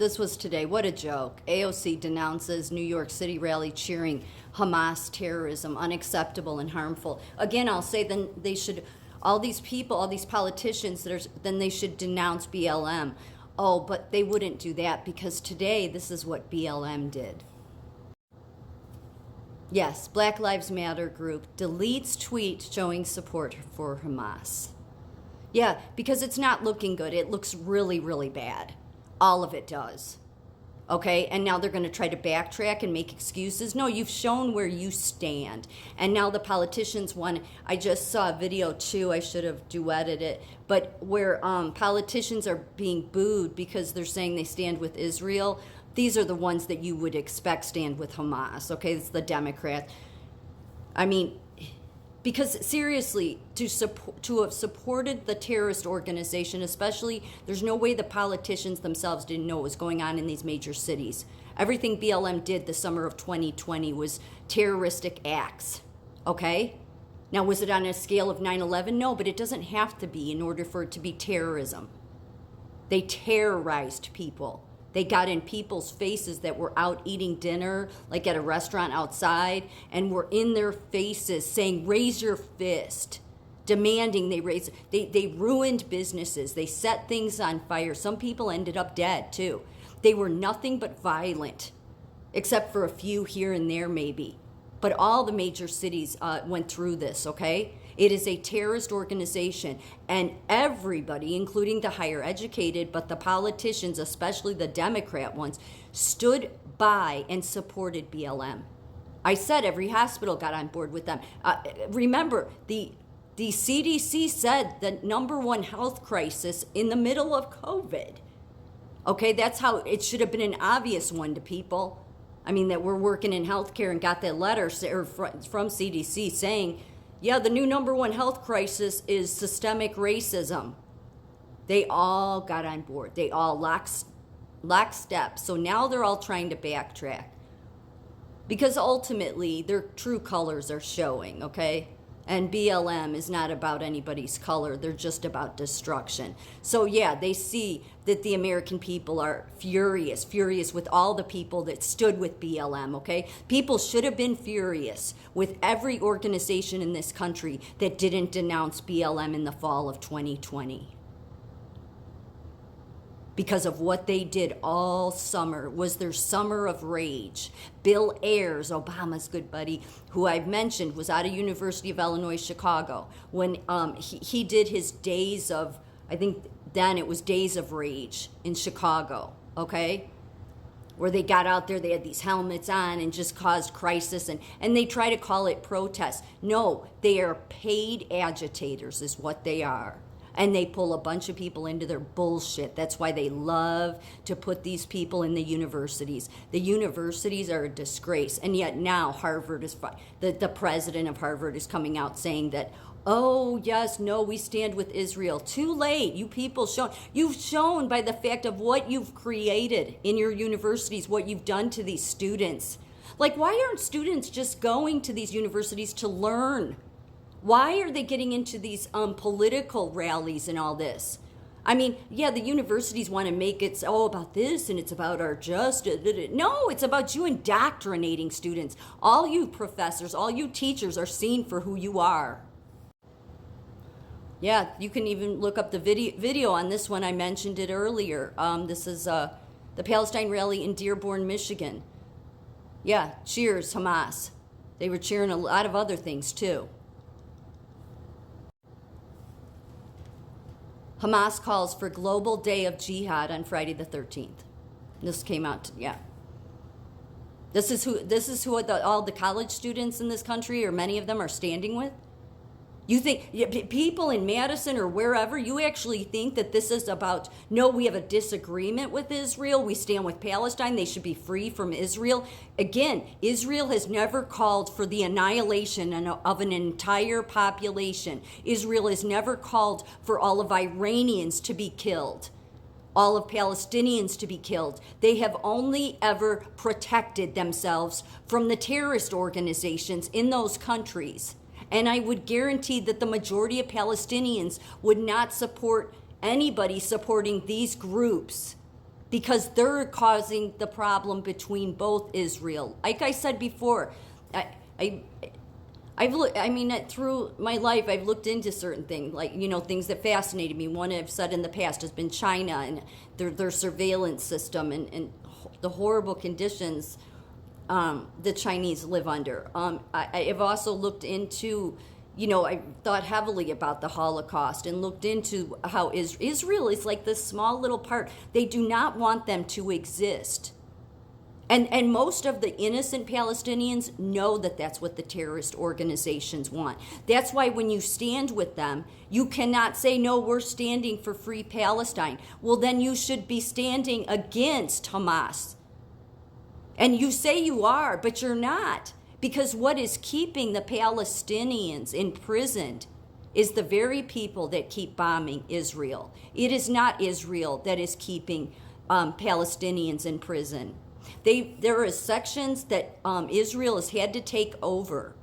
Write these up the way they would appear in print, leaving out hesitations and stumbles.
this was today. What a joke. AOC denounces New York City rally cheering Hamas terrorism, unacceptable and harmful. Again, I'll say then they should, all these people, all these politicians, then they should denounce BLM. Oh, but they wouldn't do that because today this is what BLM did. Yes, Black Lives Matter group deletes tweet showing support for Hamas. Yeah, because it's not looking good. It looks really, really bad. All of it does. Okay, and now they're going to try to backtrack and make excuses. No, you've shown where you stand. And now the politicians want, I just saw a video too, I should have duetted it, but where politicians are being booed because they're saying they stand with Israel. These are the ones that you would expect stand with Hamas, okay? It's the Democrats. I mean, because seriously, to have supported the terrorist organization, especially, there's no way the politicians themselves didn't know what was going on in these major cities. Everything BLM did the summer of 2020 was terroristic acts, okay? Now, was it on a scale of 9/11? No, but it doesn't have to be in order for it to be terrorism. They terrorized people. They got in people's faces that were out eating dinner, like at a restaurant outside, and were in their faces saying, raise your fist, demanding they raise. They ruined businesses. They set things on fire. Some people ended up dead, too. They were nothing but violent, except for a few here and there, maybe. But all the major cities went through this, okay? It is a terrorist organization, and everybody, including the higher educated, but the politicians, especially the Democrat ones, stood by and supported BLM. I said every hospital got on board with them. Remember, the CDC said the #1 health crisis in the middle of COVID. Okay, that's how it should have been an obvious one to people. I mean, that we're working in healthcare and got that letter from CDC saying, yeah, the new #1 health crisis is systemic racism. They all got on board. They all lockstep. So now they're all trying to backtrack. Because ultimately, their true colors are showing, okay? And BLM is not about anybody's color. They're just about destruction. So yeah, they see that the American people are furious with all the people that stood with BLM, okay? People should have been furious with every organization in this country that didn't denounce BLM in the fall of 2020. Because of what they did all summer, was their summer of rage. Bill Ayers, Obama's good buddy, who I've mentioned, was out of University of Illinois, Chicago. When he did his days of, I think then it was Days of Rage in Chicago, okay? Where they got out there, they had these helmets on and just caused crisis, and they try to call it protest. No, they are paid agitators is what they are. And they pull a bunch of people into their bullshit. That's why they love to put these people in the universities. The universities are a disgrace. And yet now Harvard is, the president of Harvard is coming out saying that, oh, yes, no, we stand with Israel. Too late. You people you've shown by the fact of what you've created in your universities, what you've done to these students. Like, why aren't students just going to these universities to learn? Why are they getting into these political rallies and all this? I mean, yeah, the universities want to make it about this and it's about our justice. No, it's about you indoctrinating students. All you professors, all you teachers are seen for who you are. Yeah, you can even look up the video on this one. I mentioned it earlier. This is the Palestine rally in Dearborn, Michigan. Yeah, cheers, Hamas. They were cheering a lot of other things too. Hamas calls for global day of jihad on Friday the 13th. This came out, yeah. This is who all the college students in this country, or many of them, are standing with. You think people in Madison or wherever, you actually think that this is about, no, we have a disagreement with Israel, we stand with Palestine, they should be free from Israel. Again, Israel has never called for the annihilation of an entire population. Israel has never called for all of Iranians to be killed, all of Palestinians to be killed. They have only ever protected themselves from the terrorist organizations in those countries. And I would guarantee that the majority of Palestinians would not support anybody supporting these groups. because they're causing the problem between both Israel. Like I said before, I through my life, I've looked into certain things, like, things that fascinated me. One I've said in the past has been China and their surveillance system and the horrible conditions the Chinese live under. I've also looked into, I thought heavily about the Holocaust and looked into how Israel is like this small little part. They do not want them to exist. And most of the innocent Palestinians know that that's what the terrorist organizations want. That's why when you stand with them, you cannot say, no, we're standing for free Palestine. Well, then you should be standing against Hamas. And you say you are, but you're not. Because what is keeping the Palestinians imprisoned is the very people that keep bombing Israel. It is not Israel that is keeping Palestinians in prison. There are sections that Israel has had to take over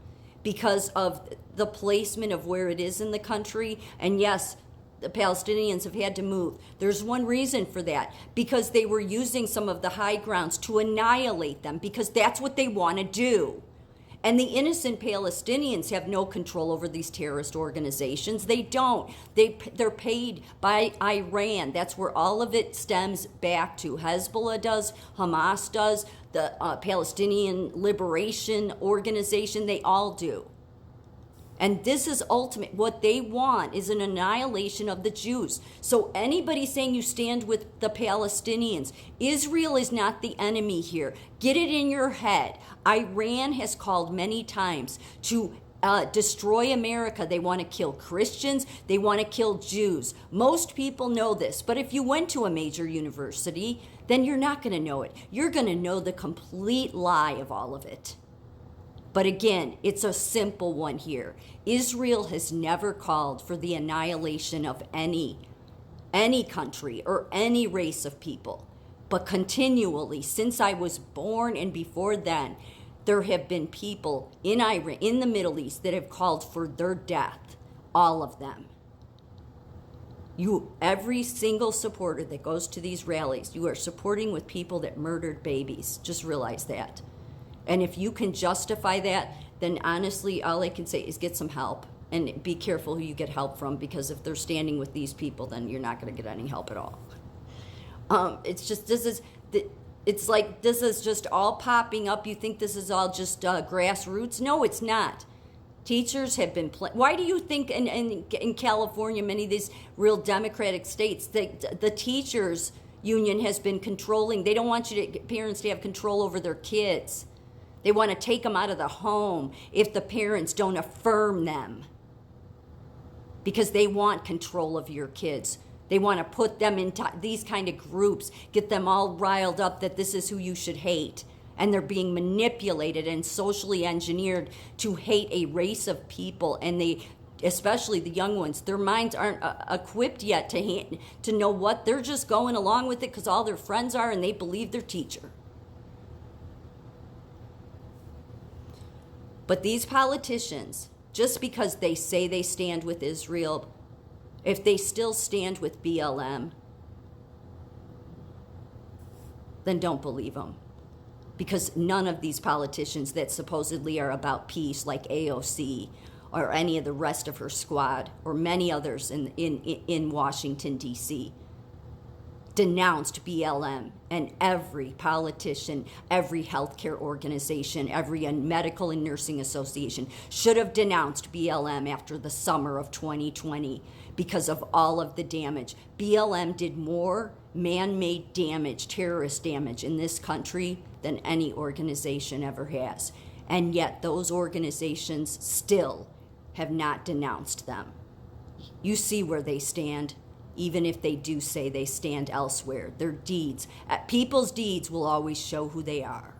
because of the placement of where it is in the country. And yes, the Palestinians have had to move. There's one reason for that, because they were using some of the high grounds to annihilate them, because that's what they want to do. And the innocent Palestinians have no control over these terrorist organizations. They don't. They're paid by Iran. That's where all of it stems back to. Hezbollah does, Hamas does, the Palestinian Liberation Organization, they all do. And this is ultimate. What they want is an annihilation of the Jews. So anybody saying you stand with the Palestinians, Israel is not the enemy here. Get it in your head. Iran has called many times to destroy America. They want to kill Christians. They want to kill Jews. Most people know this. But if you went to a major university, then you're not going to know it. You're going to know the complete lie of all of it. But again, it's a simple one here. Israel has never called for the annihilation of any country or any race of people. But continually, since I was born and before then, there have been people in Iran, in the Middle East, that have called for their death. All of them. Every single supporter that goes to these rallies, you are supporting with people that murdered babies. Just realize that. And if you can justify that, then honestly, all I can say is get some help. And be careful who you get help from, because if they're standing with these people, then you're not going to get any help at all. It's like this is just all popping up. You think this is all just grassroots? No, it's not. Teachers have been why do you think in California, many of these real democratic states, the teachers union has been controlling? They don't want parents to have control over their kids. They want to take them out of the home if the parents don't affirm them, because they want control of your kids. They want to put them into these kind of groups, get them all riled up that this is who you should hate. And they're being manipulated and socially engineered to hate a race of people. And they, especially the young ones, their minds aren't equipped yet to know what. They're just going along with it because all their friends are, and they believe their teacher. But these politicians, just because they say they stand with Israel, if they still stand with BLM, then don't believe them. Because none of these politicians that supposedly are about peace, like AOC or any of the rest of her squad, or many others in Washington, D.C., denounced BLM. And every politician, every healthcare organization, every medical and nursing association should have denounced BLM after the summer of 2020 because of all of the damage. BLM did more man-made damage, terrorist damage in this country than any organization ever has. And yet those organizations still have not denounced them. You see where they stand. Even if they do say they stand elsewhere, their deeds, people's deeds will always show who they are.